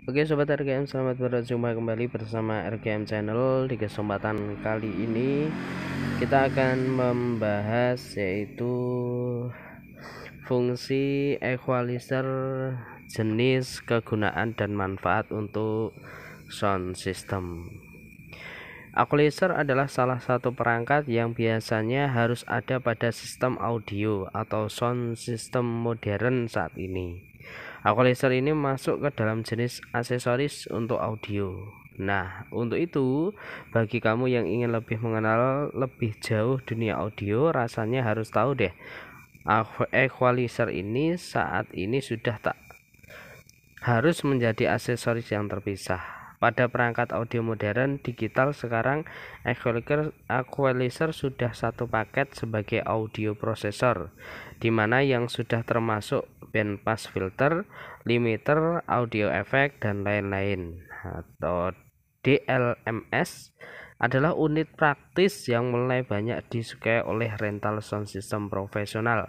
Oke sobat RGM, selamat berjumpa kembali bersama RGM Channel. Di kesempatan kali ini kita akan membahas yaitu fungsi equalizer, jenis, kegunaan dan manfaat untuk sound system. Equalizer adalah salah satu perangkat yang biasanya harus ada pada sistem audio atau sound system modern saat ini. Equalizer ini masuk ke dalam jenis aksesoris untuk audio. Nah, untuk itu, bagi kamu yang ingin lebih mengenal lebih jauh dunia audio, rasanya harus tahu deh, equalizer ini saat ini sudah tak harus menjadi aksesoris yang terpisah. Pada perangkat audio modern digital sekarang, equalizer sudah satu paket sebagai audio processor, di mana yang sudah termasuk band pass filter, limiter, audio effect, dan lain-lain. Atau DLMS adalah unit praktis yang mulai banyak disukai oleh rental sound system profesional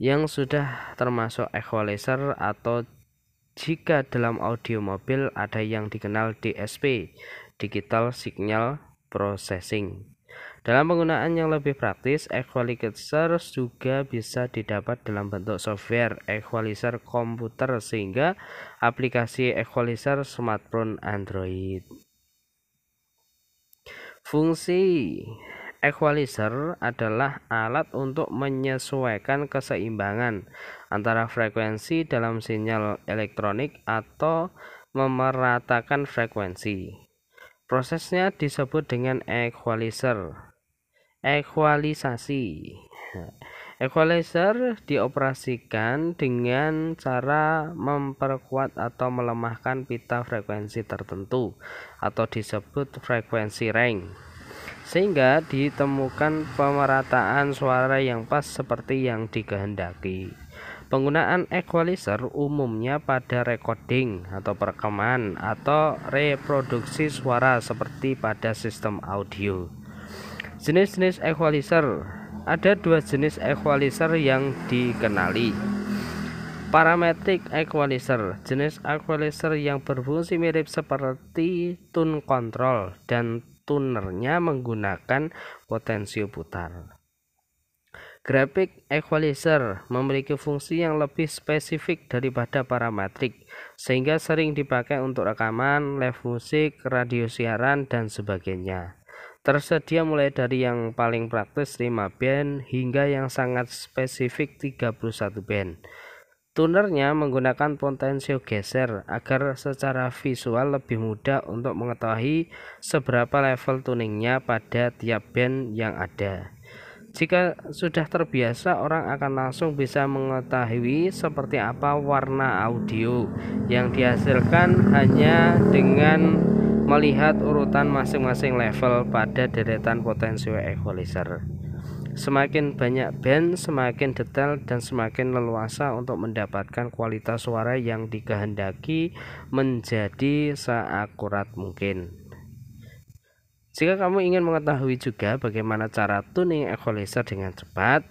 yang sudah termasuk equalizer, atau jika dalam audio mobil ada yang dikenal DSP, Digital Signal Processing. Dalam penggunaan yang lebih praktis, equalizer juga bisa didapat dalam bentuk software equalizer komputer sehingga aplikasi equalizer smartphone Android. Fungsi equalizer adalah alat untuk menyesuaikan keseimbangan antara frekuensi dalam sinyal elektronik atau memeratakan frekuensi. Prosesnya disebut dengan ekualisasi. Equalizer dioperasikan dengan cara memperkuat atau melemahkan pita frekuensi tertentu atau disebut frekuensi range, sehingga ditemukan pemerataan suara yang pas seperti yang dikehendaki. Penggunaan equalizer umumnya pada recording atau perekaman atau reproduksi suara seperti pada sistem audio. Jenis-jenis equalizer. Ada dua jenis equalizer yang dikenali. Parametric equalizer, jenis equalizer yang berfungsi mirip seperti tune control dan tunernya menggunakan potensio putar. Graphic equalizer memiliki fungsi yang lebih spesifik daripada parametrik, sehingga sering dipakai untuk rekaman, live musik, radio siaran, dan sebagainya. Tersedia mulai dari yang paling praktis 5 band hingga yang sangat spesifik 31 band. Tunernya menggunakan potensio geser agar secara visual lebih mudah untuk mengetahui seberapa level tuningnya pada tiap band yang ada. Jika sudah terbiasa, orang akan langsung bisa mengetahui seperti apa warna audio yang dihasilkan hanya dengan melihat urutan masing-masing level pada deretan potensio equalizer. Semakin banyak band, semakin detail dan semakin leluasa untuk mendapatkan kualitas suara yang dikehendaki menjadi seakurat mungkin. Jika kamu ingin mengetahui juga bagaimana cara tuning equalizer dengan cepat,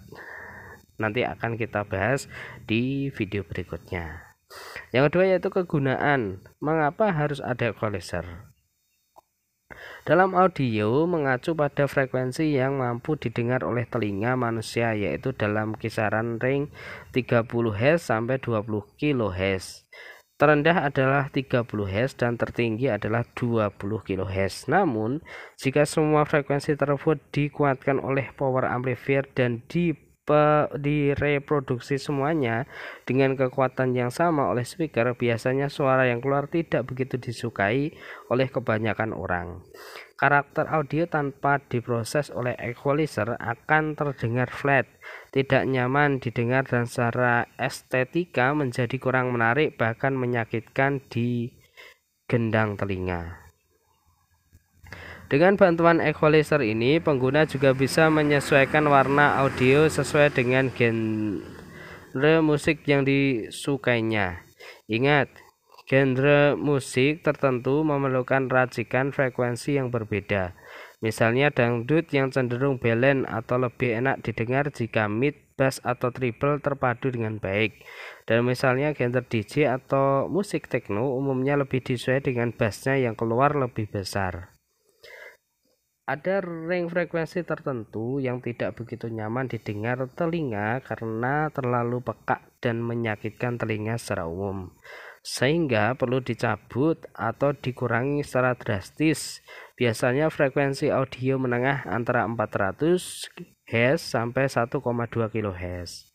nanti akan kita bahas di video berikutnya. Yang kedua yaitu kegunaan. Mengapa harus ada equalizer? Dalam audio mengacu pada frekuensi yang mampu didengar oleh telinga manusia, yaitu dalam kisaran range 30 Hz sampai 20 kHz. Terendah adalah 30 Hz dan tertinggi adalah 20 kHz. Namun, jika semua frekuensi tersebut dikuatkan oleh power amplifier dan direproduksi semuanya dengan kekuatan yang sama oleh speaker, biasanya suara yang keluar tidak begitu disukai oleh kebanyakan orang. Karakter audio tanpa diproses oleh equalizer akan terdengar flat, tidak nyaman didengar, dan secara estetika menjadi kurang menarik, bahkan menyakitkan di gendang telinga. Dengan bantuan equalizer ini, pengguna juga bisa menyesuaikan warna audio sesuai dengan genre musik yang disukainya. Ingat, genre musik tertentu memerlukan racikan frekuensi yang berbeda. Misalnya dangdut yang cenderung belen atau lebih enak didengar jika mid, bass, atau treble terpadu dengan baik. Dan misalnya genre DJ atau musik techno umumnya lebih disuai dengan bassnya yang keluar lebih besar. Ada range frekuensi tertentu yang tidak begitu nyaman didengar telinga karena terlalu peka dan menyakitkan telinga secara umum, sehingga perlu dicabut atau dikurangi secara drastis. Biasanya frekuensi audio menengah antara 400 Hz sampai 1,2 kHz.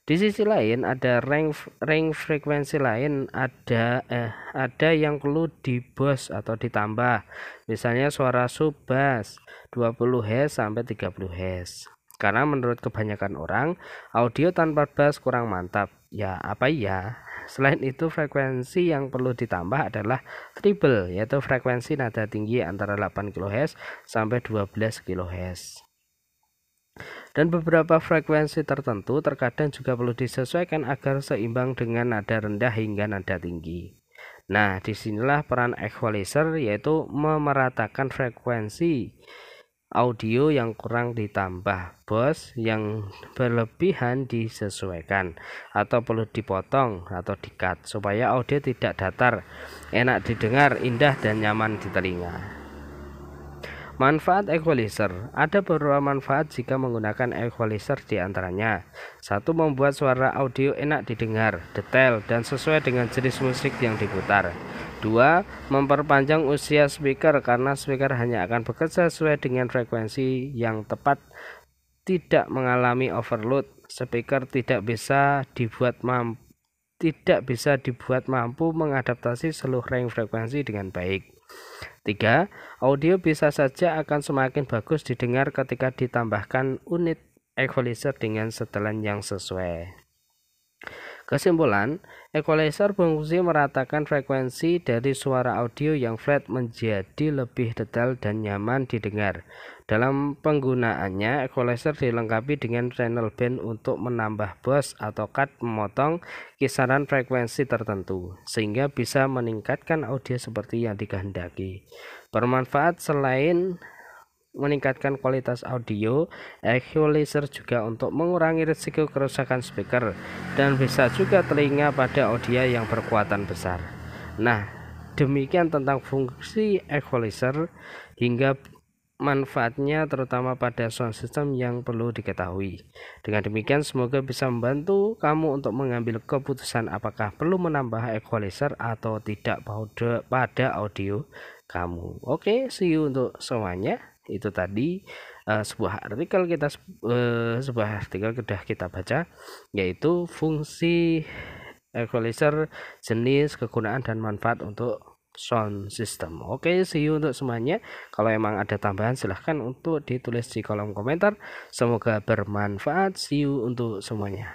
Di sisi lain ada range frekuensi lain, ada yang perlu di boost atau ditambah. Misalnya suara sub bass 20 Hz sampai 30 Hz. Karena menurut kebanyakan orang, audio tanpa bass kurang mantap. Ya, apa ya? Selain itu, frekuensi yang perlu ditambah adalah treble, yaitu frekuensi nada tinggi antara 8 kHz sampai 12 kHz. Dan beberapa frekuensi tertentu terkadang juga perlu disesuaikan agar seimbang dengan nada rendah hingga nada tinggi. Nah, disinilah peran equalizer, yaitu memeratakan frekuensi audio yang kurang ditambah, boost yang berlebihan disesuaikan, atau perlu dipotong atau di-cut supaya audio tidak datar, enak didengar, indah, dan nyaman di telinga. Manfaat equalizer. Ada beberapa manfaat jika menggunakan equalizer, di antaranya: 1. Membuat suara audio enak didengar, detail, dan sesuai dengan jenis musik yang diputar. 2. Memperpanjang usia speaker karena speaker hanya akan bekerja sesuai dengan frekuensi yang tepat, tidak mengalami overload. Speaker tidak bisa dibuat mampu mengadaptasi seluruh range frekuensi dengan baik. 3. Audio bisa saja akan semakin bagus didengar ketika ditambahkan unit equalizer dengan setelan yang sesuai. Kesimpulan, equalizer berfungsi meratakan frekuensi dari suara audio yang flat menjadi lebih detail dan nyaman didengar. Dalam penggunaannya, equalizer dilengkapi dengan channel band untuk menambah boost atau cut, memotong kisaran frekuensi tertentu, sehingga bisa meningkatkan audio seperti yang dikehendaki. Bermanfaat selain meningkatkan kualitas audio, equalizer juga untuk mengurangi risiko kerusakan speaker dan bisa juga telinga pada audio yang berkuatan besar. Nah, demikian tentang fungsi equalizer hingga manfaatnya terutama pada sound system yang perlu diketahui. Dengan demikian semoga bisa membantu kamu untuk mengambil keputusan apakah perlu menambah equalizer atau tidak pada audio kamu. Oke, see you untuk semuanya. Itu tadi sebuah artikel sudah kita baca, yaitu fungsi equalizer, jenis, kegunaan, dan manfaat untuk sound system. Oke, see you untuk semuanya. Kalau emang ada tambahan silahkan untuk ditulis di kolom komentar. Semoga bermanfaat. See you untuk semuanya.